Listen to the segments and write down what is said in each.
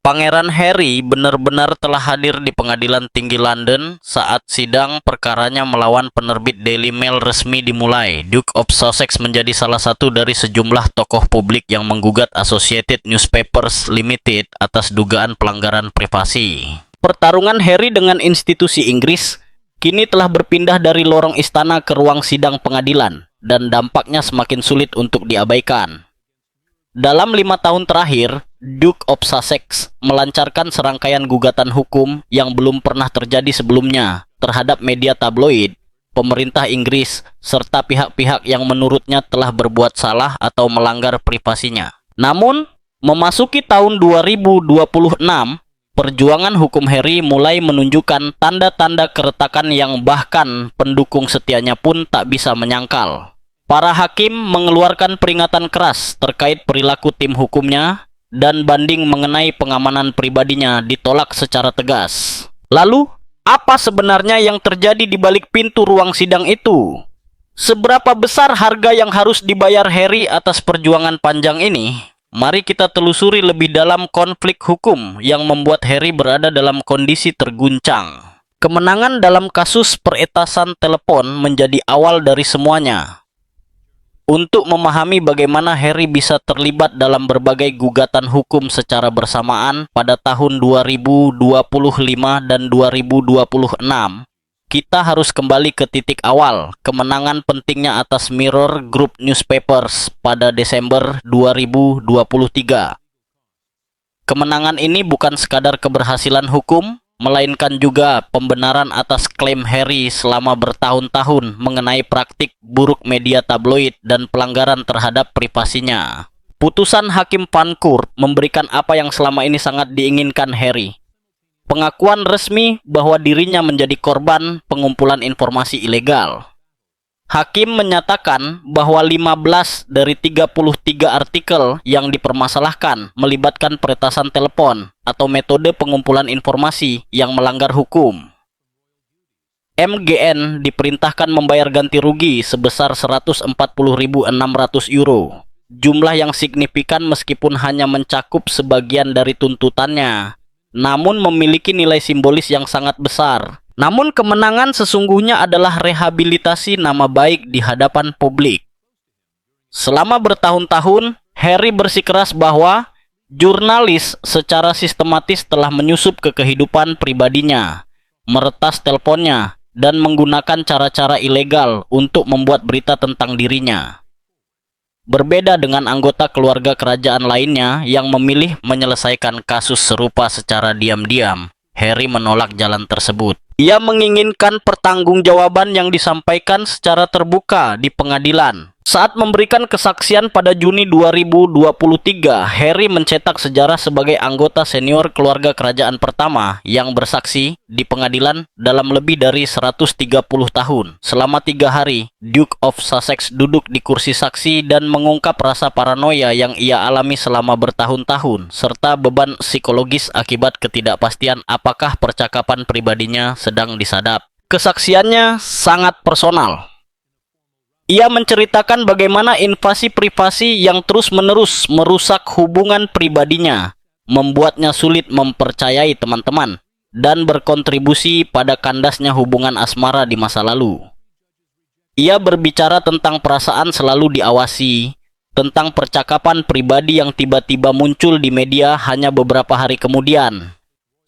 Pangeran Harry benar-benar telah hadir di Pengadilan Tinggi London saat sidang perkaranya melawan penerbit Daily Mail resmi dimulai. Duke of Sussex menjadi salah satu dari sejumlah tokoh publik yang menggugat Associated Newspapers Limited atas dugaan pelanggaran privasi. Pertarungan Harry dengan institusi Inggris kini telah berpindah dari lorong istana ke ruang sidang pengadilan dan dampaknya semakin sulit untuk diabaikan. Dalam 5 tahun terakhir, Duke of Sussex melancarkan serangkaian gugatan hukum yang belum pernah terjadi sebelumnya terhadap media tabloid, pemerintah Inggris, serta pihak-pihak yang menurutnya telah berbuat salah atau melanggar privasinya. Namun, memasuki tahun 2026, perjuangan hukum Harry mulai menunjukkan tanda-tanda keretakan yang bahkan pendukung setianya pun tak bisa menyangkal. Para hakim mengeluarkan peringatan keras terkait perilaku tim hukumnya dan banding mengenai pengamanan pribadinya ditolak secara tegas. Lalu, apa sebenarnya yang terjadi di balik pintu ruang sidang itu? Seberapa besar harga yang harus dibayar Harry atas perjuangan panjang ini? Mari kita telusuri lebih dalam konflik hukum yang membuat Harry berada dalam kondisi terguncang. Kemenangan dalam kasus peretasan telepon menjadi awal dari semuanya. Untuk memahami bagaimana Harry bisa terlibat dalam berbagai gugatan hukum secara bersamaan pada tahun 2025 dan 2026, kita harus kembali ke titik awal kemenangan pentingnya atas Mirror Group Newspapers pada Desember 2023. Kemenangan ini bukan sekadar keberhasilan hukum, melainkan juga pembenaran atas klaim Harry selama bertahun-tahun mengenai praktik buruk media tabloid dan pelanggaran terhadap privasinya. Putusan Hakim Pancourt memberikan apa yang selama ini sangat diinginkan Harry. Pengakuan resmi bahwa dirinya menjadi korban pengumpulan informasi ilegal. Hakim menyatakan bahwa 15 dari 33 artikel yang dipermasalahkan melibatkan peretasan telepon atau metode pengumpulan informasi yang melanggar hukum. MGN diperintahkan membayar ganti rugi sebesar 140.600 euro. Jumlah yang signifikan meskipun hanya mencakup sebagian dari tuntutannya, namun memiliki nilai simbolis yang sangat besar. Namun kemenangan sesungguhnya adalah rehabilitasi nama baik di hadapan publik. Selama bertahun-tahun, Harry bersikeras bahwa jurnalis secara sistematis telah menyusup ke kehidupan pribadinya, meretas teleponnya, dan menggunakan cara-cara ilegal untuk membuat berita tentang dirinya. Berbeda dengan anggota keluarga kerajaan lainnya yang memilih menyelesaikan kasus serupa secara diam-diam, Harry menolak jalan tersebut. Ia menginginkan pertanggungjawaban yang disampaikan secara terbuka di pengadilan. Saat memberikan kesaksian pada Juni 2023, Harry mencetak sejarah sebagai anggota senior keluarga kerajaan pertama yang bersaksi di pengadilan dalam lebih dari 130 tahun. Selama 3 hari, Duke of Sussex duduk di kursi saksi dan mengungkap rasa paranoia yang ia alami selama bertahun-tahun, serta beban psikologis akibat ketidakpastian apakah percakapan pribadinya sedang disadap. Kesaksiannya sangat personal. Ia menceritakan bagaimana invasi privasi yang terus-menerus merusak hubungan pribadinya, membuatnya sulit mempercayai teman-teman, dan berkontribusi pada kandasnya hubungan asmara di masa lalu. Ia berbicara tentang perasaan selalu diawasi, tentang percakapan pribadi yang tiba-tiba muncul di media hanya beberapa hari kemudian,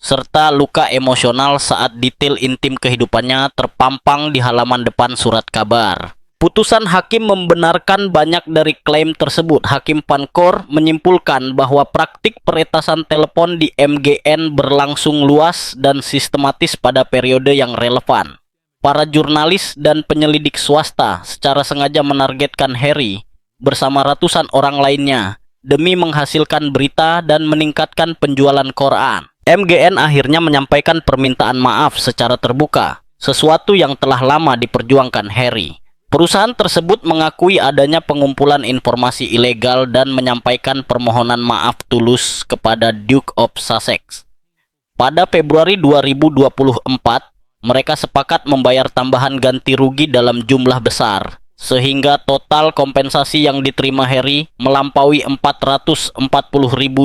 serta luka emosional saat detail intim kehidupannya terpampang di halaman depan surat kabar. Putusan hakim membenarkan banyak dari klaim tersebut. Hakim Pancourt menyimpulkan bahwa praktik peretasan telepon di MGN berlangsung luas dan sistematis pada periode yang relevan. Para jurnalis dan penyelidik swasta secara sengaja menargetkan Harry bersama ratusan orang lainnya demi menghasilkan berita dan meningkatkan penjualan koran. MGN akhirnya menyampaikan permintaan maaf secara terbuka, sesuatu yang telah lama diperjuangkan Harry. Perusahaan tersebut mengakui adanya pengumpulan informasi ilegal dan menyampaikan permohonan maaf tulus kepada Duke of Sussex. Pada Februari 2024, mereka sepakat membayar tambahan ganti rugi dalam jumlah besar, sehingga total kompensasi yang diterima Harry melampaui 440.000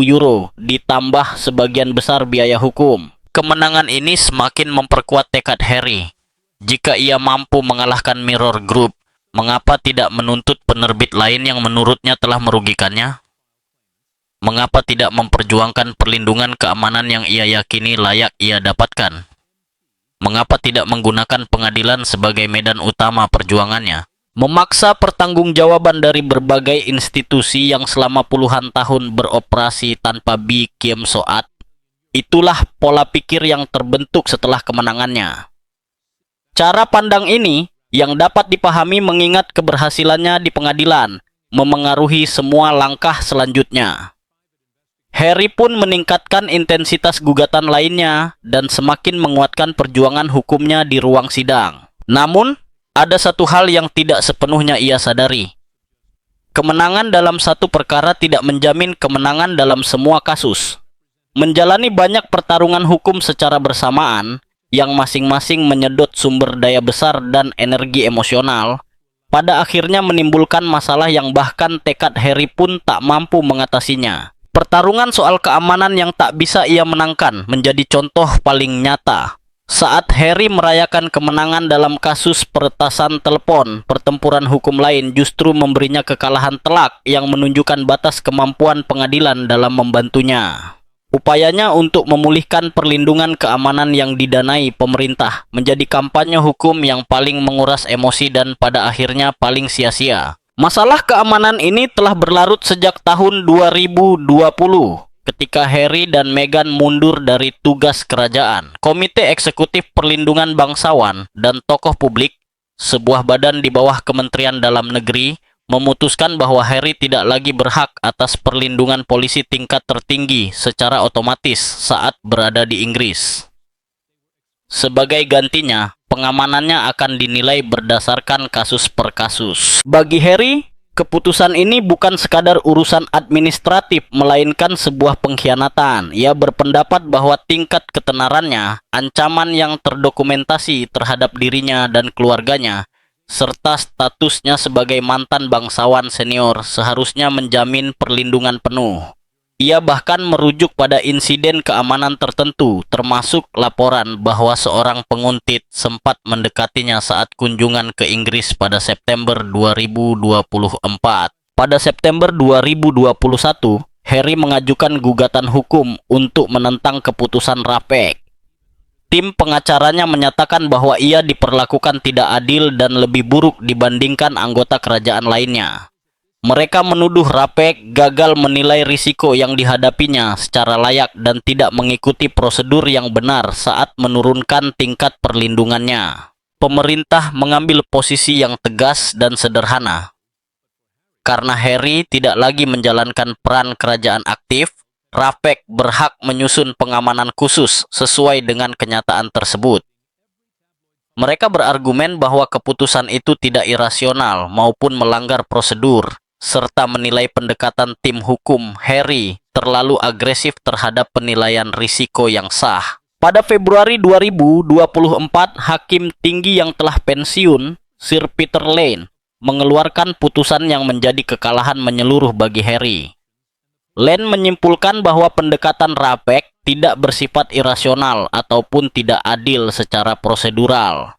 euro, ditambah sebagian besar biaya hukum. Kemenangan ini semakin memperkuat tekad Harry. Jika ia mampu mengalahkan Mirror Group, mengapa tidak menuntut penerbit lain yang menurutnya telah merugikannya? Mengapa tidak memperjuangkan perlindungan keamanan yang ia yakini layak ia dapatkan? Mengapa tidak menggunakan pengadilan sebagai medan utama perjuangannya? Memaksa pertanggungjawaban dari berbagai institusi yang selama puluhan tahun beroperasi tanpa Bi Kiem Soat. Itulah pola pikir yang terbentuk setelah kemenangannya. Cara pandang ini yang dapat dipahami mengingat keberhasilannya di pengadilan memengaruhi semua langkah selanjutnya. Harry pun meningkatkan intensitas gugatan lainnya dan semakin menguatkan perjuangan hukumnya di ruang sidang. Namun, ada satu hal yang tidak sepenuhnya ia sadari. Kemenangan dalam satu perkara tidak menjamin kemenangan dalam semua kasus. Menjalani banyak pertarungan hukum secara bersamaan, yang masing-masing menyedot sumber daya besar dan energi emosional, pada akhirnya menimbulkan masalah yang bahkan tekad Harry pun tak mampu mengatasinya. Pertarungan soal keamanan yang tak bisa ia menangkan menjadi contoh paling nyata. Saat Harry merayakan kemenangan dalam kasus peretasan telepon, pertempuran hukum lain justru memberinya kekalahan telak yang menunjukkan batas kemampuan pengadilan dalam membantunya. Upayanya untuk memulihkan perlindungan keamanan yang didanai pemerintah menjadi kampanye hukum yang paling menguras emosi dan pada akhirnya paling sia-sia. Masalah keamanan ini telah berlarut sejak tahun 2020 ketika Harry dan Meghan mundur dari tugas kerajaan. Komite Eksekutif Perlindungan Bangsawan dan Tokoh Publik, sebuah badan di bawah Kementerian Dalam Negeri, memutuskan bahwa Harry tidak lagi berhak atas perlindungan polisi tingkat tertinggi secara otomatis saat berada di Inggris. Sebagai gantinya, pengamanannya akan dinilai berdasarkan kasus per kasus. Bagi Harry, keputusan ini bukan sekadar urusan administratif, melainkan sebuah pengkhianatan. Ia berpendapat bahwa tingkat ketenarannya, ancaman yang terdokumentasi terhadap dirinya dan keluarganya, serta statusnya sebagai mantan bangsawan senior seharusnya menjamin perlindungan penuh. Ia bahkan merujuk pada insiden keamanan tertentu, termasuk laporan bahwa seorang penguntit sempat mendekatinya saat kunjungan ke Inggris pada September 2024. Pada September 2021, Harry mengajukan gugatan hukum untuk menentang keputusan Rapek. Tim pengacaranya menyatakan bahwa ia diperlakukan tidak adil dan lebih buruk dibandingkan anggota kerajaan lainnya. Mereka menuduh Rapek gagal menilai risiko yang dihadapinya secara layak dan tidak mengikuti prosedur yang benar saat menurunkan tingkat perlindungannya. Pemerintah mengambil posisi yang tegas dan sederhana. Karena Harry tidak lagi menjalankan peran kerajaan aktif, Rapek berhak menyusun pengamanan khusus sesuai dengan kenyataan tersebut. Mereka berargumen bahwa keputusan itu tidak irasional maupun melanggar prosedur, serta menilai pendekatan tim hukum Harry terlalu agresif terhadap penilaian risiko yang sah. Pada Februari 2024, hakim tinggi yang telah pensiun, Sir Peter Lane, mengeluarkan putusan yang menjadi kekalahan menyeluruh bagi Harry. Lane menyimpulkan bahwa pendekatan Rapek tidak bersifat irasional ataupun tidak adil secara prosedural.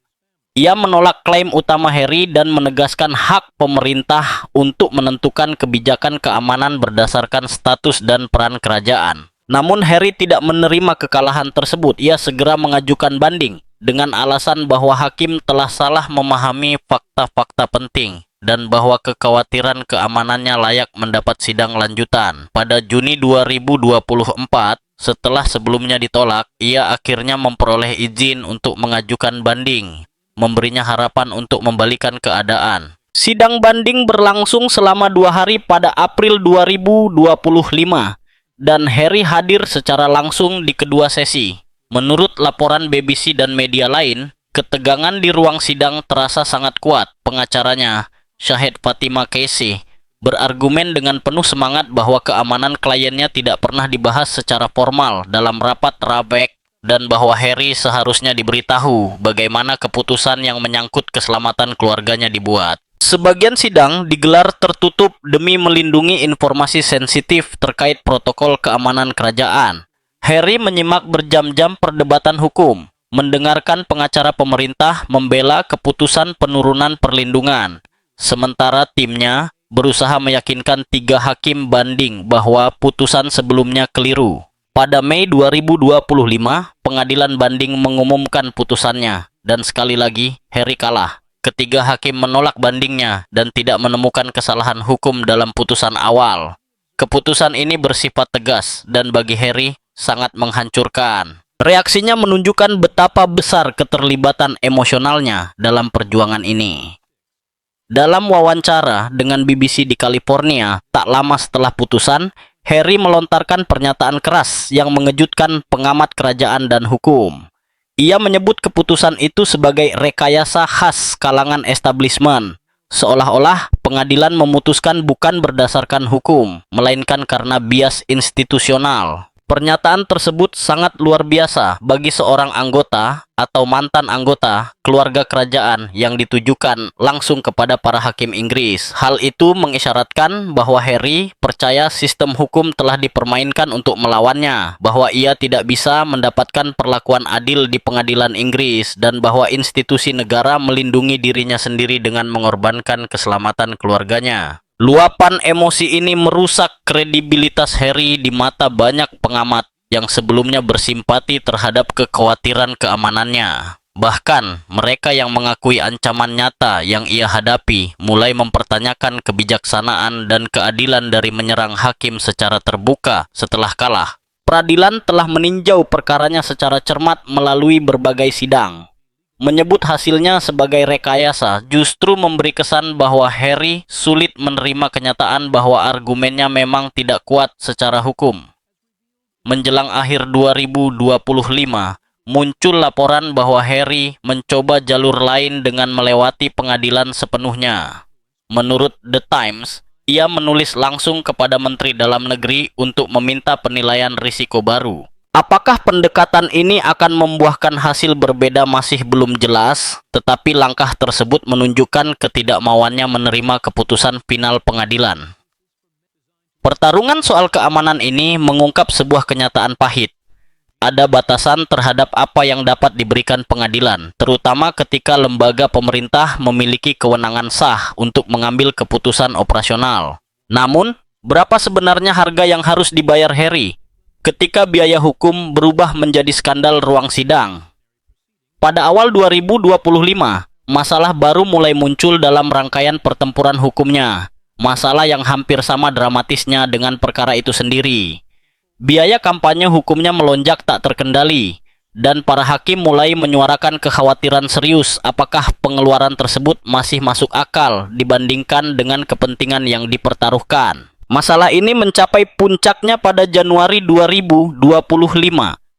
Ia menolak klaim utama Harry dan menegaskan hak pemerintah untuk menentukan kebijakan keamanan berdasarkan status dan peran kerajaan. Namun Harry tidak menerima kekalahan tersebut. Ia segera mengajukan banding dengan alasan bahwa hakim telah salah memahami fakta-fakta penting dan bahwa kekhawatiran keamanannya layak mendapat sidang lanjutan. Pada Juni 2024, setelah sebelumnya ditolak, ia akhirnya memperoleh izin untuk mengajukan banding, memberinya harapan untuk membalikan keadaan. Sidang banding berlangsung selama 2 hari pada April 2025 dan Harry hadir secara langsung di kedua sesi. Menurut laporan BBC dan media lain, ketegangan di ruang sidang terasa sangat kuat. Pengacaranya, Syahid Fatima Casey, berargumen dengan penuh semangat bahwa keamanan kliennya tidak pernah dibahas secara formal dalam rapat Rapek dan bahwa Harry seharusnya diberitahu bagaimana keputusan yang menyangkut keselamatan keluarganya dibuat. Sebagian sidang digelar tertutup demi melindungi informasi sensitif terkait protokol keamanan kerajaan. Harry menyimak berjam-jam perdebatan hukum, mendengarkan pengacara pemerintah membela keputusan penurunan perlindungan, sementara timnya berusaha meyakinkan 3 hakim banding bahwa putusan sebelumnya keliru. Pada Mei 2025, pengadilan banding mengumumkan putusannya, dan sekali lagi Harry kalah. Ketiga hakim menolak bandingnya dan tidak menemukan kesalahan hukum dalam putusan awal. Keputusan ini bersifat tegas dan bagi Harry sangat menghancurkan. Reaksinya menunjukkan betapa besar keterlibatan emosionalnya dalam perjuangan ini. Dalam wawancara dengan BBC di California, tak lama setelah putusan, Harry melontarkan pernyataan keras yang mengejutkan pengamat kerajaan dan hukum. Ia menyebut keputusan itu sebagai rekayasa khas kalangan establishment, seolah-olah pengadilan memutuskan bukan berdasarkan hukum, melainkan karena bias institusional. Pernyataan tersebut sangat luar biasa bagi seorang anggota atau mantan anggota keluarga kerajaan yang ditujukan langsung kepada para hakim Inggris. Hal itu mengisyaratkan bahwa Harry percaya sistem hukum telah dipermainkan untuk melawannya, bahwa ia tidak bisa mendapatkan perlakuan adil di pengadilan Inggris, dan bahwa institusi negara melindungi dirinya sendiri dengan mengorbankan keselamatan keluarganya. Luapan emosi ini merusak kredibilitas Harry di mata banyak pengamat yang sebelumnya bersimpati terhadap kekhawatiran keamanannya. Bahkan, mereka yang mengakui ancaman nyata yang ia hadapi mulai mempertanyakan kebijaksanaan dan keadilan dari menyerang hakim secara terbuka setelah kalah. Peradilan telah meninjau perkaranya secara cermat melalui berbagai sidang. Menyebut hasilnya sebagai rekayasa justru memberi kesan bahwa Harry sulit menerima kenyataan bahwa argumennya memang tidak kuat secara hukum. Menjelang akhir 2025, muncul laporan bahwa Harry mencoba jalur lain dengan melewati pengadilan sepenuhnya. Menurut The Times, ia menulis langsung kepada Menteri Dalam Negeri untuk meminta penilaian risiko baru. Apakah pendekatan ini akan membuahkan hasil berbeda masih belum jelas, tetapi langkah tersebut menunjukkan ketidakmauannya menerima keputusan final pengadilan. Pertarungan soal keamanan ini mengungkap sebuah kenyataan pahit. Ada batasan terhadap apa yang dapat diberikan pengadilan, terutama ketika lembaga pemerintah memiliki kewenangan sah untuk mengambil keputusan operasional. Namun, berapa sebenarnya harga yang harus dibayar Harry ketika biaya hukum berubah menjadi skandal ruang sidang? Pada awal 2025, masalah baru mulai muncul dalam rangkaian pertempuran hukumnya. Masalah yang hampir sama dramatisnya dengan perkara itu sendiri. Biaya kampanye hukumnya melonjak tak terkendali, dan para hakim mulai menyuarakan kekhawatiran serius apakah pengeluaran tersebut masih masuk akal dibandingkan dengan kepentingan yang dipertaruhkan. Masalah ini mencapai puncaknya pada Januari 2025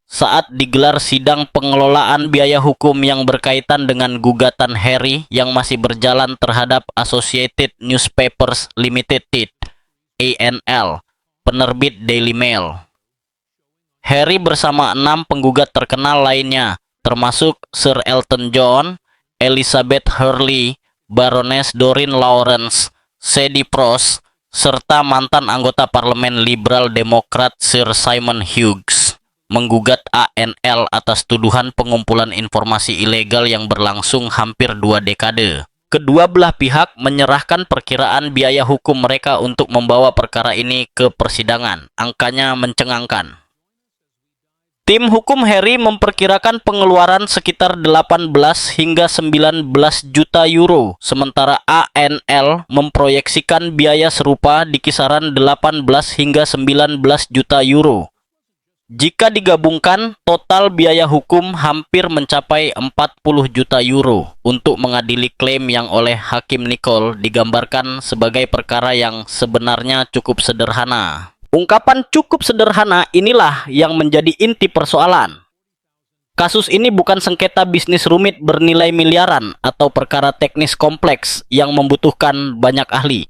saat digelar sidang pengelolaan biaya hukum yang berkaitan dengan gugatan Harry yang masih berjalan terhadap Associated Newspapers Limited (ANL), penerbit Daily Mail. Harry bersama 6 penggugat terkenal lainnya, termasuk Sir Elton John, Elizabeth Hurley, Baroness Doreen Lawrence, Sadie Frost, serta mantan anggota parlemen liberal demokrat Sir Simon Hughes, menggugat ANL atas tuduhan pengumpulan informasi ilegal yang berlangsung hampir 2 dekade. Kedua belah pihak menyerahkan perkiraan biaya hukum mereka untuk membawa perkara ini ke persidangan. Angkanya mencengangkan. Tim hukum Harry memperkirakan pengeluaran sekitar 18 hingga 19 juta euro, sementara ANL memproyeksikan biaya serupa di kisaran 18 hingga 19 juta euro. Jika digabungkan, total biaya hukum hampir mencapai 40 juta euro untuk mengadili klaim yang oleh Hakim Nicol digambarkan sebagai perkara yang sebenarnya cukup sederhana. Ungkapan cukup sederhana inilah yang menjadi inti persoalan. Kasus ini bukan sengketa bisnis rumit bernilai miliaran atau perkara teknis kompleks yang membutuhkan banyak ahli.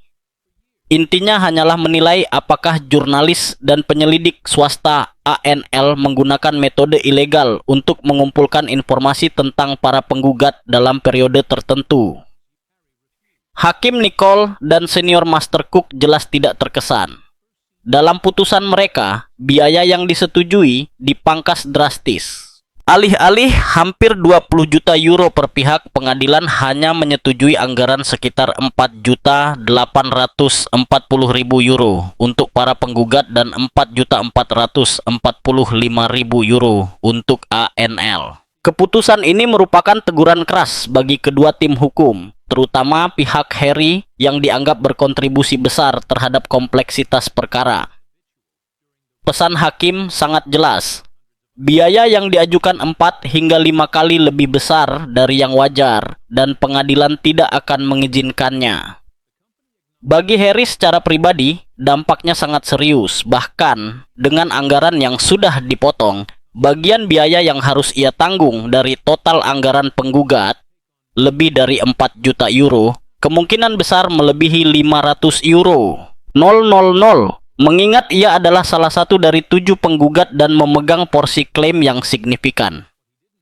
Intinya hanyalah menilai apakah jurnalis dan penyelidik swasta ANL menggunakan metode ilegal untuk mengumpulkan informasi tentang para penggugat dalam periode tertentu. Hakim Nicole dan senior Master Cook jelas tidak terkesan. Dalam putusan mereka, biaya yang disetujui dipangkas drastis. Alih-alih hampir 20 juta euro per pihak, pengadilan hanya menyetujui anggaran sekitar 4.840.000 euro untuk para penggugat dan 4.445.000 euro untuk ANL. Keputusan ini merupakan teguran keras bagi kedua tim hukum, terutama pihak Harry yang dianggap berkontribusi besar terhadap kompleksitas perkara. Pesan hakim sangat jelas. Biaya yang diajukan 4 hingga 5 kali lebih besar dari yang wajar dan pengadilan tidak akan mengizinkannya. Bagi Harry secara pribadi, dampaknya sangat serius. Bahkan dengan anggaran yang sudah dipotong, bagian biaya yang harus ia tanggung dari total anggaran penggugat, lebih dari 4 juta euro, kemungkinan besar melebihi 500 euro. Mengingat ia adalah salah satu dari 7 penggugat dan memegang porsi klaim yang signifikan.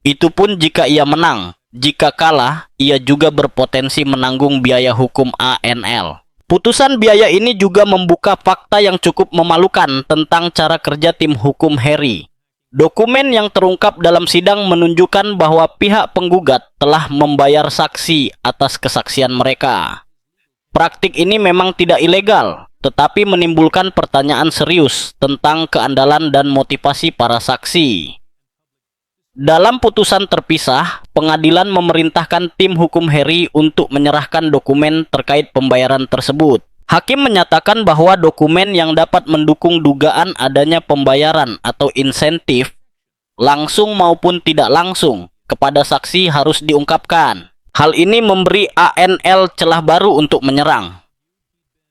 Itu pun jika ia menang. Jika kalah, ia juga berpotensi menanggung biaya hukum ANL. Putusan biaya ini juga membuka fakta yang cukup memalukan tentang cara kerja tim hukum Harry. Dokumen yang terungkap dalam sidang menunjukkan bahwa pihak penggugat telah membayar saksi atas kesaksian mereka. Praktik ini memang tidak ilegal, tetapi menimbulkan pertanyaan serius tentang keandalan dan motivasi para saksi. Dalam putusan terpisah, pengadilan memerintahkan tim hukum Harry untuk menyerahkan dokumen terkait pembayaran tersebut. Hakim menyatakan bahwa dokumen yang dapat mendukung dugaan adanya pembayaran atau insentif, langsung maupun tidak langsung, kepada saksi harus diungkapkan. Hal ini memberi ANL celah baru untuk menyerang.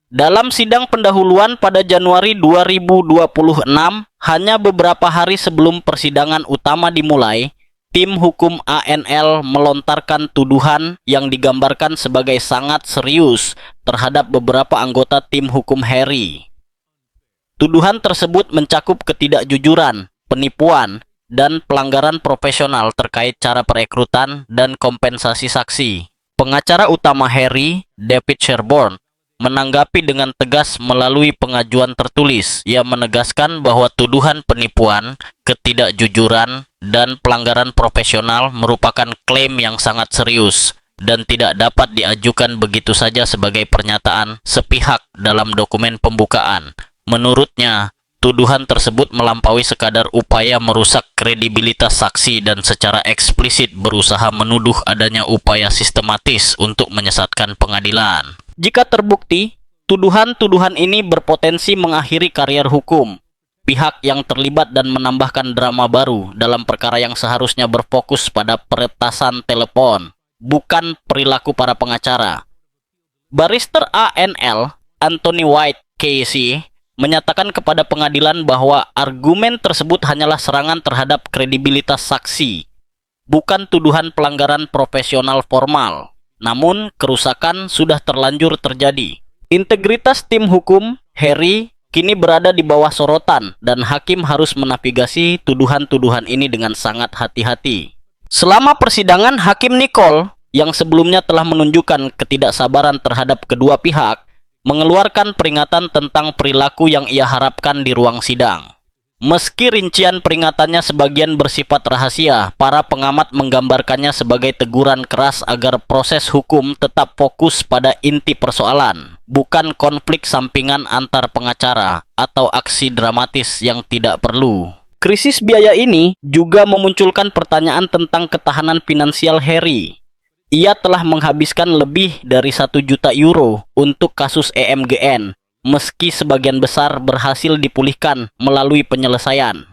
Dalam sidang pendahuluan pada Januari 2026, hanya beberapa hari sebelum persidangan utama dimulai, tim hukum ANL melontarkan tuduhan yang digambarkan sebagai sangat serius terhadap beberapa anggota tim hukum Harry. Tuduhan tersebut mencakup ketidakjujuran, penipuan, dan pelanggaran profesional terkait cara perekrutan dan kompensasi saksi. Pengacara utama Harry, David Sherborne, menanggapi dengan tegas melalui pengajuan tertulis. Ia menegaskan bahwa tuduhan penipuan, ketidakjujuran, dan pelanggaran profesional merupakan klaim yang sangat serius dan tidak dapat diajukan begitu saja sebagai pernyataan sepihak dalam dokumen pembukaan. Menurutnya, tuduhan tersebut melampaui sekadar upaya merusak kredibilitas saksi dan secara eksplisit berusaha menuduh adanya upaya sistematis untuk menyesatkan pengadilan. Jika terbukti, tuduhan-tuduhan ini berpotensi mengakhiri karier hukum pihak yang terlibat dan menambahkan drama baru dalam perkara yang seharusnya berfokus pada peretasan telepon, bukan perilaku para pengacara. Barister ANL, Anthony White, KC, menyatakan kepada pengadilan bahwa argumen tersebut hanyalah serangan terhadap kredibilitas saksi, bukan tuduhan pelanggaran profesional formal. Namun, kerusakan sudah terlanjur terjadi. Integritas tim hukum Harry kini berada di bawah sorotan dan hakim harus menavigasi tuduhan-tuduhan ini dengan sangat hati-hati. Selama persidangan, Hakim Nicole yang sebelumnya telah menunjukkan ketidaksabaran terhadap kedua pihak mengeluarkan peringatan tentang perilaku yang ia harapkan di ruang sidang. Meski rincian peringatannya sebagian bersifat rahasia, para pengamat menggambarkannya sebagai teguran keras agar proses hukum tetap fokus pada inti persoalan, bukan konflik sampingan antar pengacara atau aksi dramatis yang tidak perlu. Krisis biaya ini juga memunculkan pertanyaan tentang ketahanan finansial Harry. Ia telah menghabiskan lebih dari 1 juta euro untuk kasus EMGN, meski sebagian besar berhasil dipulihkan melalui penyelesaian.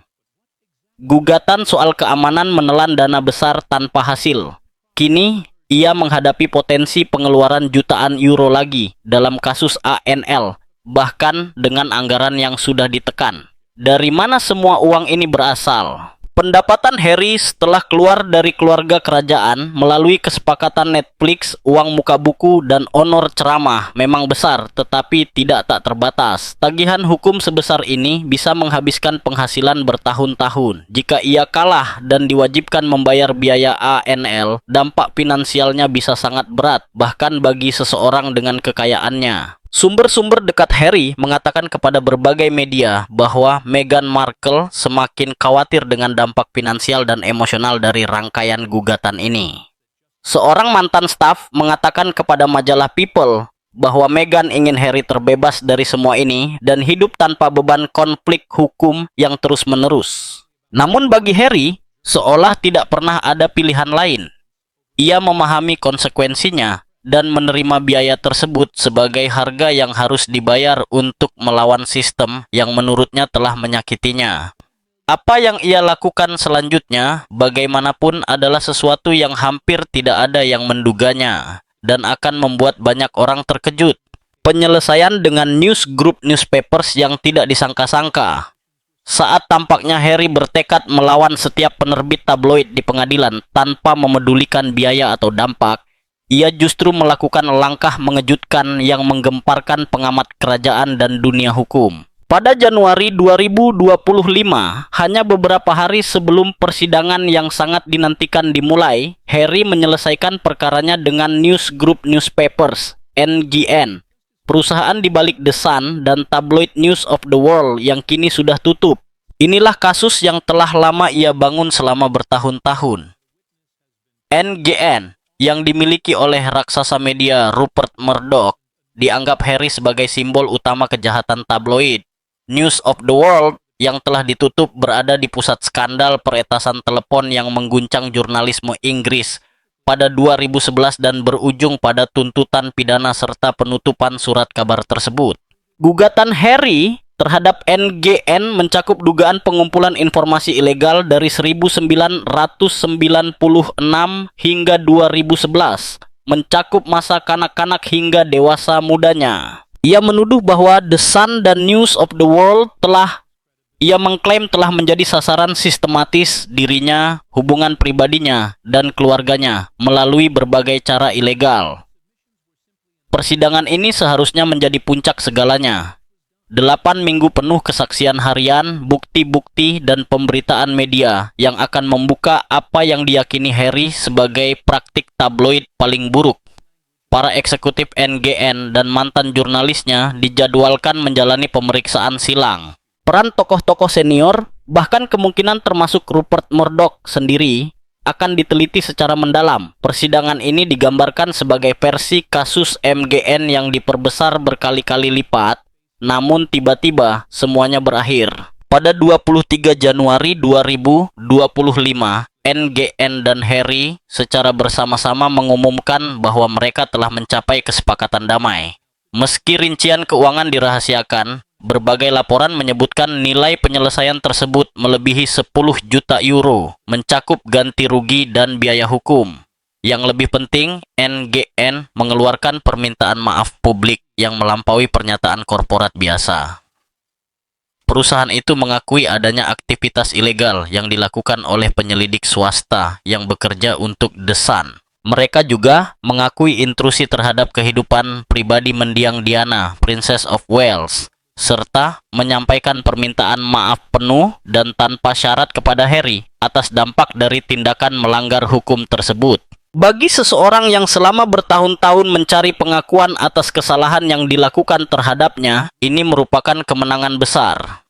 Gugatan soal keamanan menelan dana besar tanpa hasil. Kini, ia menghadapi potensi pengeluaran jutaan euro lagi dalam kasus ANL, bahkan dengan anggaran yang sudah ditekan. Dari mana semua uang ini berasal? Pendapatan Harry setelah keluar dari keluarga kerajaan melalui kesepakatan Netflix, uang muka buku, dan honor ceramah memang besar, tetapi tidak tak terbatas. Tagihan hukum sebesar ini bisa menghabiskan penghasilan bertahun-tahun. Jika ia kalah dan diwajibkan membayar biaya ANL, dampak finansialnya bisa sangat berat, bahkan bagi seseorang dengan kekayaannya. Sumber-sumber dekat Harry mengatakan kepada berbagai media bahwa Meghan Markle semakin khawatir dengan dampak finansial dan emosional dari rangkaian gugatan ini. Seorang mantan staf mengatakan kepada majalah People bahwa Meghan ingin Harry terbebas dari semua ini dan hidup tanpa beban konflik hukum yang terus-menerus. Namun bagi Harry, seolah tidak pernah ada pilihan lain. Ia memahami konsekuensinya dan menerima biaya tersebut sebagai harga yang harus dibayar untuk melawan sistem yang menurutnya telah menyakitinya. Apa yang ia lakukan selanjutnya, bagaimanapun adalah sesuatu yang hampir tidak ada yang menduganya dan akan membuat banyak orang terkejut. Penyelesaian dengan news group newspapers yang tidak disangka-sangka. Saat tampaknya Harry bertekad melawan setiap penerbit tabloid di pengadilan tanpa memedulikan biaya atau dampak, ia justru melakukan langkah mengejutkan yang menggemparkan pengamat kerajaan dan dunia hukum. Pada Januari 2025, hanya beberapa hari sebelum persidangan yang sangat dinantikan dimulai, Harry menyelesaikan perkaranya dengan News Group Newspapers, NGN, perusahaan di balik The Sun dan tabloid News of the World yang kini sudah tutup. Inilah kasus yang telah lama ia bangun selama bertahun-tahun. NGN yang dimiliki oleh raksasa media Rupert Murdoch dianggap Harry sebagai simbol utama kejahatan tabloid. News of the World yang telah ditutup berada di pusat skandal peretasan telepon yang mengguncang jurnalisme Inggris pada 2011 dan berujung pada tuntutan pidana serta penutupan surat kabar tersebut. Gugatan Harry terhadap NGN mencakup dugaan pengumpulan informasi ilegal dari 1996 hingga 2011, mencakup masa kanak-kanak hingga dewasa mudanya. Ia menuduh bahwa The Sun dan News of the World ia mengklaim telah menjadi sasaran sistematis dirinya, hubungan pribadinya, dan keluarganya melalui berbagai cara ilegal. Persidangan ini seharusnya menjadi puncak segalanya. 8 minggu penuh kesaksian harian, bukti-bukti, dan pemberitaan media yang akan membuka apa yang diyakini Harry sebagai praktik tabloid paling buruk. Para eksekutif NGN dan mantan jurnalisnya dijadwalkan menjalani pemeriksaan silang. Peran tokoh-tokoh senior, bahkan kemungkinan termasuk Rupert Murdoch sendiri, akan diteliti secara mendalam. Persidangan ini digambarkan sebagai versi kasus MGN yang diperbesar berkali-kali lipat, namun tiba-tiba semuanya berakhir. Pada 23 Januari 2025, NGN dan Harry secara bersama-sama mengumumkan bahwa mereka telah mencapai kesepakatan damai. Meski rincian keuangan dirahasiakan, berbagai laporan menyebutkan nilai penyelesaian tersebut melebihi 10 juta euro, mencakup ganti rugi dan biaya hukum. Yang lebih penting, NGN mengeluarkan permintaan maaf publik yang melampaui pernyataan korporat biasa. Perusahaan itu mengakui adanya aktivitas ilegal yang dilakukan oleh penyelidik swasta yang bekerja untuk The Sun. Mereka juga mengakui intrusi terhadap kehidupan pribadi mendiang Diana, Princess of Wales, serta menyampaikan permintaan maaf penuh dan tanpa syarat kepada Harry atas dampak dari tindakan melanggar hukum tersebut. Bagi seseorang yang selama bertahun-tahun mencari pengakuan atas kesalahan yang dilakukan terhadapnya, ini merupakan kemenangan besar.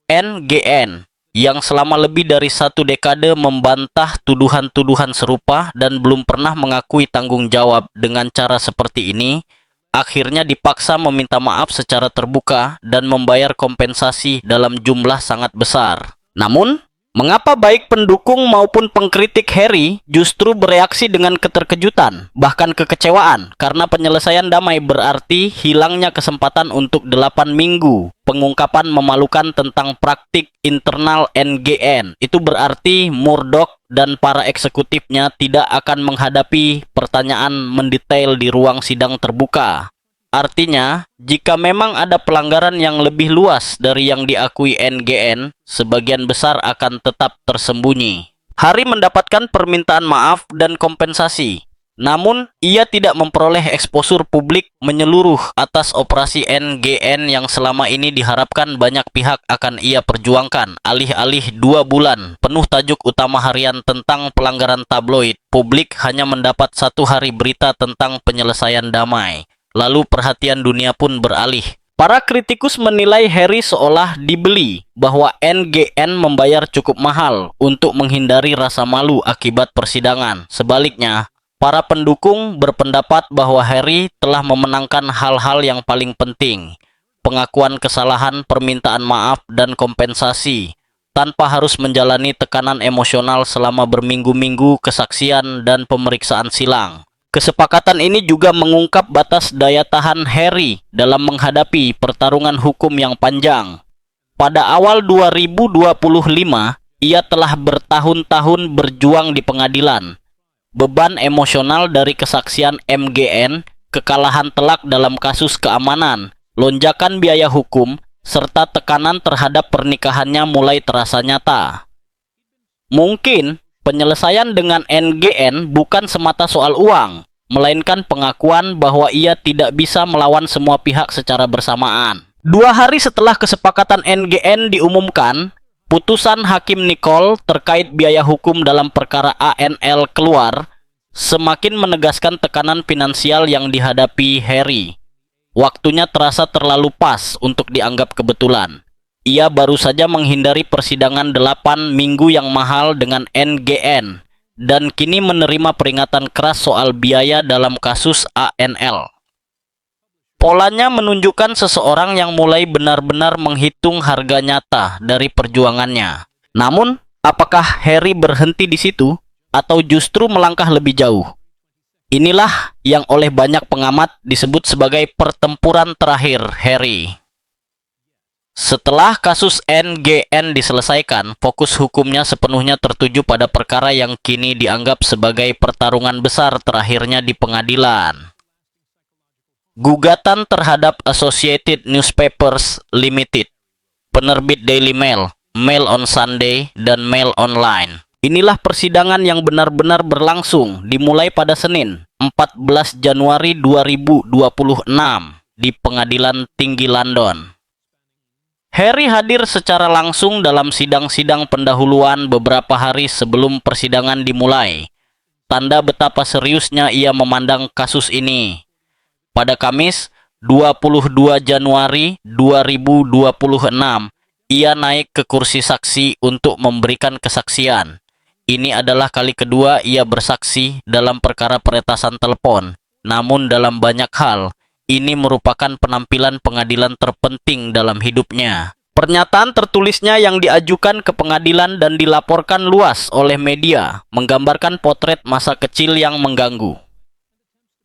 NGN, yang selama lebih dari 1 dekade membantah tuduhan-tuduhan serupa dan belum pernah mengakui tanggung jawab dengan cara seperti ini, akhirnya dipaksa meminta maaf secara terbuka dan membayar kompensasi dalam jumlah sangat besar. Namun, mengapa baik pendukung maupun pengkritik Harry justru bereaksi dengan keterkejutan, bahkan kekecewaan, karena penyelesaian damai berarti hilangnya kesempatan untuk 8 minggu pengungkapan memalukan tentang praktik internal NGN. Itu berarti Murdoch dan para eksekutifnya tidak akan menghadapi pertanyaan mendetail di ruang sidang terbuka. Artinya, jika memang ada pelanggaran yang lebih luas dari yang diakui NGN, sebagian besar akan tetap tersembunyi. Harry mendapatkan permintaan maaf dan kompensasi. Namun, ia tidak memperoleh eksposur publik menyeluruh atas operasi NGN yang selama ini diharapkan banyak pihak akan ia perjuangkan. Alih-alih 2 bulan penuh tajuk utama harian tentang pelanggaran tabloid, publik hanya mendapat 1 hari berita tentang penyelesaian damai. Lalu perhatian dunia pun beralih. Para kritikus menilai Harry seolah dibeli, bahwa NGN membayar cukup mahal untuk menghindari rasa malu akibat persidangan. Sebaliknya, para pendukung berpendapat bahwa Harry telah memenangkan hal-hal yang paling penting, pengakuan kesalahan, permintaan maaf, dan kompensasi, tanpa harus menjalani tekanan emosional selama berminggu-minggu kesaksian dan pemeriksaan silang. Kesepakatan ini juga mengungkap batas daya tahan Harry dalam menghadapi pertarungan hukum yang panjang. Pada awal 2025, ia telah bertahun-tahun berjuang di pengadilan. Beban emosional dari kesaksian MGN, kekalahan telak dalam kasus keamanan, lonjakan biaya hukum, serta tekanan terhadap pernikahannya mulai terasa nyata. Mungkin penyelesaian dengan NGN bukan semata soal uang, melainkan pengakuan bahwa ia tidak bisa melawan semua pihak secara bersamaan. 2 hari setelah kesepakatan NGN diumumkan, putusan Hakim Nicole terkait biaya hukum dalam perkara ANL keluar, semakin menegaskan tekanan finansial yang dihadapi Harry. Waktunya terasa terlalu pas untuk dianggap kebetulan. Ia baru saja menghindari persidangan 8 minggu yang mahal dengan NGN, dan kini menerima peringatan keras soal biaya dalam kasus ANL. Polanya menunjukkan seseorang yang mulai benar-benar menghitung harga nyata dari perjuangannya. Namun, apakah Harry berhenti di situ, atau justru melangkah lebih jauh? Inilah yang oleh banyak pengamat disebut sebagai pertempuran terakhir Harry. Setelah kasus NGN diselesaikan, fokus hukumnya sepenuhnya tertuju pada perkara yang kini dianggap sebagai pertarungan besar terakhirnya di pengadilan. Gugatan terhadap Associated Newspapers Limited, penerbit Daily Mail, Mail on Sunday, dan Mail Online. Inilah persidangan yang benar-benar berlangsung dimulai pada Senin, 14 Januari 2026 di Pengadilan Tinggi London. Harry hadir secara langsung dalam sidang-sidang pendahuluan beberapa hari sebelum persidangan dimulai. Tanda betapa seriusnya ia memandang kasus ini. Pada Kamis, 22 Januari 2026, ia naik ke kursi saksi untuk memberikan kesaksian. Ini adalah kali kedua ia bersaksi dalam perkara peretasan telepon. Namun dalam banyak hal, ini merupakan penampilan pengadilan terpenting dalam hidupnya. Pernyataan tertulisnya yang diajukan ke pengadilan dan dilaporkan luas oleh media menggambarkan potret masa kecil yang mengganggu.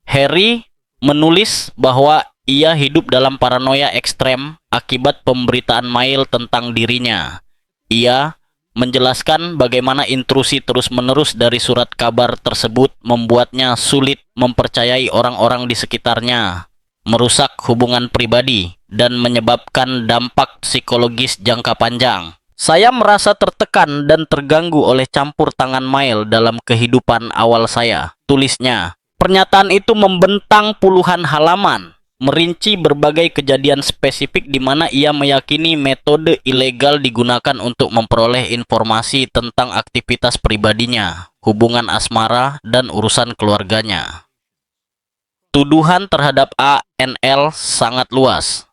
Harry menulis bahwa ia hidup dalam paranoia ekstrem akibat pemberitaan mail tentang dirinya. Ia menjelaskan bagaimana intrusi terus-menerus dari surat kabar tersebut membuatnya sulit mempercayai orang-orang di sekitarnya, merusak hubungan pribadi, dan menyebabkan dampak psikologis jangka panjang. Saya merasa tertekan dan terganggu oleh campur tangan mail dalam kehidupan awal saya, tulisnya. Pernyataan itu membentang puluhan halaman, merinci berbagai kejadian spesifik di mana ia meyakini metode ilegal digunakan untuk memperoleh informasi tentang aktivitas pribadinya, hubungan asmara, dan urusan keluarganya. Tuduhan terhadap ANL sangat luas.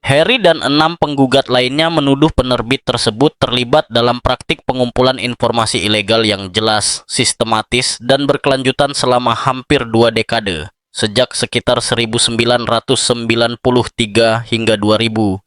Harry dan 6 penggugat lainnya menuduh penerbit tersebut terlibat dalam praktik pengumpulan informasi ilegal yang jelas, sistematis, dan berkelanjutan selama hampir 2 dekade, sejak sekitar 1993 hingga 2011,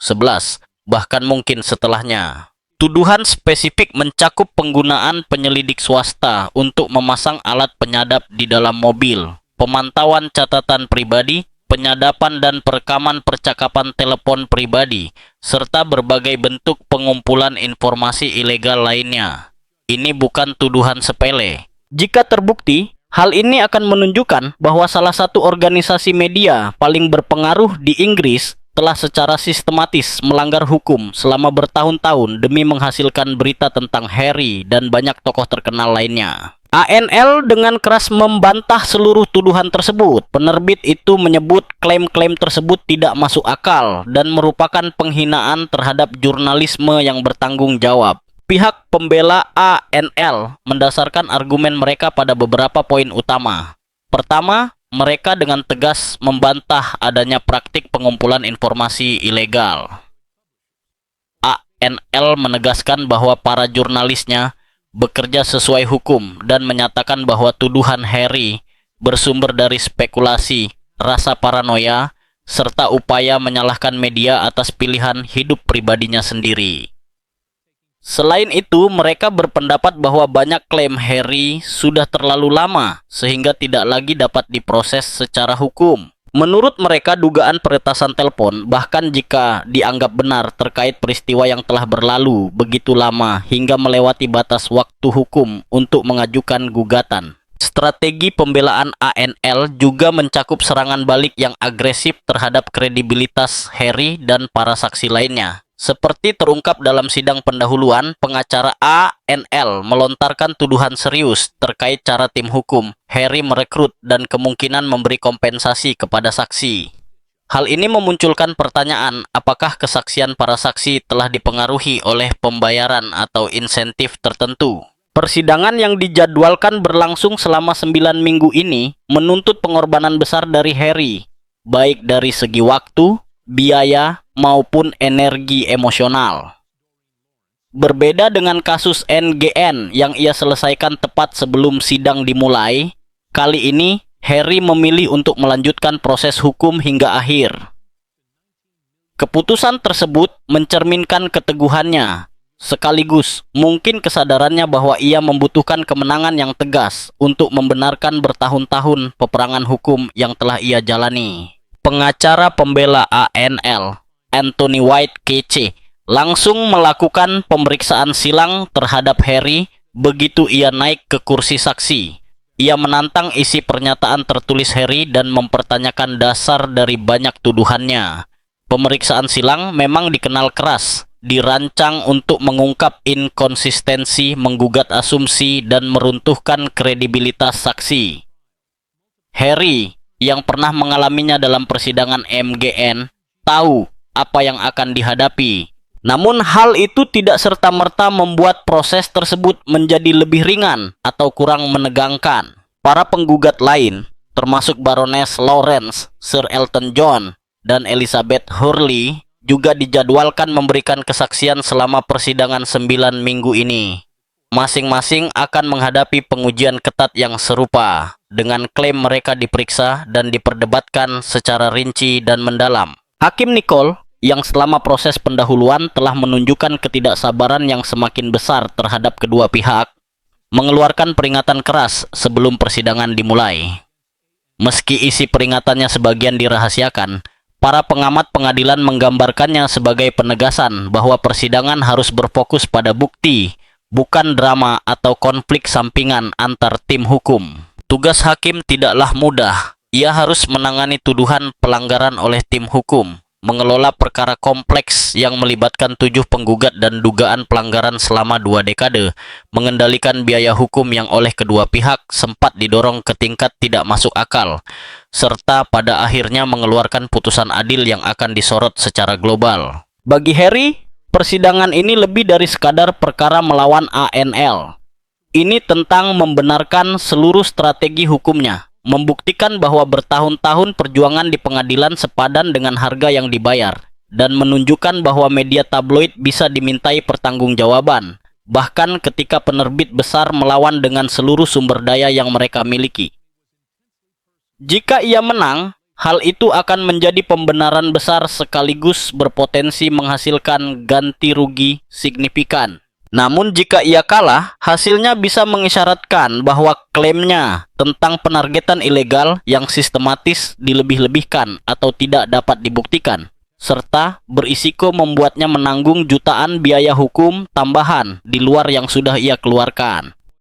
bahkan mungkin setelahnya. Tuduhan spesifik mencakup penggunaan penyelidik swasta untuk memasang alat penyadap di dalam mobil, pemantauan catatan pribadi, penyadapan dan perekaman percakapan telepon pribadi, serta berbagai bentuk pengumpulan informasi ilegal lainnya. Ini bukan tuduhan sepele. Jika terbukti, Hal ini akan menunjukkan bahwa salah satu organisasi media paling berpengaruh di Inggris telah secara sistematis melanggar hukum selama bertahun-tahun demi menghasilkan berita tentang Harry dan banyak tokoh terkenal lainnya. ANL dengan keras membantah seluruh tuduhan tersebut. Penerbit itu menyebut klaim-klaim tersebut tidak masuk akal dan merupakan penghinaan terhadap jurnalisme yang bertanggung jawab. Pihak pembela ANL mendasarkan argumen mereka pada beberapa poin utama. Pertama, mereka dengan tegas membantah adanya praktik pengumpulan informasi ilegal. ANL menegaskan bahwa para jurnalisnya bekerja sesuai hukum dan menyatakan bahwa tuduhan Harry bersumber dari spekulasi, rasa paranoia, serta upaya menyalahkan media atas pilihan hidup pribadinya sendiri. Selain itu, mereka berpendapat bahwa banyak klaim Harry sudah terlalu lama sehingga tidak lagi dapat diproses secara hukum. Menurut mereka, dugaan peretasan telepon, bahkan jika dianggap benar terkait peristiwa yang telah berlalu begitu lama hingga melewati batas waktu hukum untuk mengajukan gugatan. Strategi pembelaan ANL juga mencakup serangan balik yang agresif terhadap kredibilitas Harry dan para saksi lainnya. Seperti terungkap dalam sidang pendahuluan, pengacara ANL melontarkan tuduhan serius terkait cara tim hukum Harry merekrut dan kemungkinan memberi kompensasi kepada saksi. Hal ini memunculkan pertanyaan, apakah kesaksian para saksi telah dipengaruhi oleh pembayaran atau insentif tertentu? Persidangan yang dijadwalkan berlangsung selama 9 minggu ini menuntut pengorbanan besar dari Harry, baik dari segi waktu, biaya, maupun energi emosional. Berbeda dengan kasus NGN yang ia selesaikan tepat sebelum sidang dimulai, kali ini Harry memilih untuk melanjutkan proses hukum hingga akhir. Keputusan tersebut mencerminkan keteguhannya, sekaligus mungkin kesadarannya bahwa ia membutuhkan kemenangan yang tegas untuk membenarkan bertahun-tahun peperangan hukum yang telah ia jalani. Pengacara pembela ANL, Anthony White KC, langsung melakukan pemeriksaan silang terhadap Harry begitu ia naik ke kursi saksi. Ia menantang isi pernyataan tertulis Harry dan mempertanyakan dasar dari banyak tuduhannya. Pemeriksaan silang memang dikenal keras, dirancang untuk mengungkap inkonsistensi, menggugat asumsi, dan meruntuhkan kredibilitas saksi. Harry yang pernah mengalaminya dalam persidangan MGN tahu apa yang akan dihadapi. Namun hal itu tidak serta-merta membuat proses tersebut menjadi lebih ringan atau kurang menegangkan. Para penggugat lain, termasuk Baroness Lawrence, Sir Elton John, dan Elizabeth Hurley, juga dijadwalkan memberikan kesaksian selama persidangan 9 minggu ini. Masing-masing akan menghadapi pengujian ketat yang serupa, dengan klaim mereka diperiksa dan diperdebatkan secara rinci dan mendalam. Hakim Nicole, yang selama proses pendahuluan telah menunjukkan ketidaksabaran yang semakin besar terhadap kedua pihak, mengeluarkan peringatan keras sebelum persidangan dimulai. Meski isi peringatannya sebagian dirahasiakan, para pengamat pengadilan menggambarkannya sebagai penegasan bahwa persidangan harus berfokus pada bukti, bukan drama atau konflik sampingan antar tim hukum. Tugas hakim tidaklah mudah. Ia harus menangani tuduhan pelanggaran oleh tim hukum, mengelola perkara kompleks yang melibatkan 7 penggugat dan dugaan pelanggaran selama 2 dekade, mengendalikan biaya hukum yang oleh kedua pihak sempat didorong ke tingkat tidak masuk akal, serta pada akhirnya mengeluarkan putusan adil yang akan disorot secara global. Bagi Harry, persidangan ini lebih dari sekadar perkara melawan ANL. Ini tentang membenarkan seluruh strategi hukumnya, membuktikan bahwa bertahun-tahun perjuangan di pengadilan sepadan dengan harga yang dibayar, dan menunjukkan bahwa media tabloid bisa dimintai pertanggungjawaban, bahkan ketika penerbit besar melawan dengan seluruh sumber daya yang mereka miliki. Jika ia menang, hal itu akan menjadi pembenaran besar sekaligus berpotensi menghasilkan ganti rugi signifikan. Namun jika ia kalah, hasilnya bisa mengisyaratkan bahwa klaimnya tentang penargetan ilegal yang sistematis dilebih-lebihkan atau tidak dapat dibuktikan, serta berisiko membuatnya menanggung jutaan biaya hukum tambahan di luar yang sudah ia keluarkan.